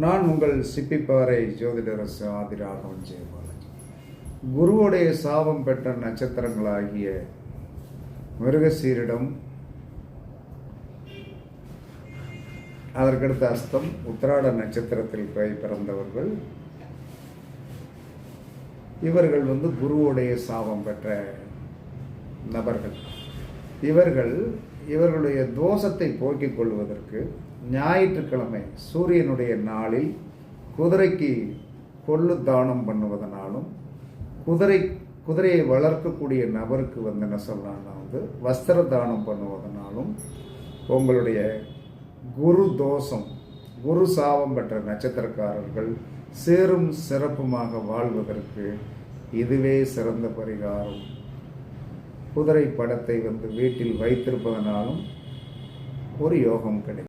நான் உங்கள் சிப்பிப்பாறை ஜோதிடரசு ஆதிராகவன் ஜெயபாலாஜி. குருவுடைய சாபம் பெற்ற நட்சத்திரங்களாகிய மிருகசீரிடம், அதற்கடுத்த அஸ்தம், உத்திராட நட்சத்திரத்தில் பிறந்தவர்கள். இவர்கள் குருவுடைய சாபம் பெற்ற நபர்கள். இவர்களுடைய தோஷத்தை போக்கிக் கொள்வதற்கு ஞாயிற்றுக்கிழமை சூரியனுடைய நாளில் குதிரைக்கு கொள்ளு தானம் பண்ணுவதனாலும், குதிரையை வளர்க்கக்கூடிய நபருக்கு என்ன சொல்லலாம்னா வஸ்திர தானம் பண்ணுவதனாலும் உங்களுடைய குரு தோஷம், குரு சாபம் பெற்ற நட்சத்திரக்காரர்கள் சேரும் சிறப்புமாக வாழ்வதற்கு இதுவே சிறந்த பரிகாரம். குதிரை படத்தை வீட்டில் வைத்திருப்பதனாலும் ஒரு யோகம் கிடைக்கும்.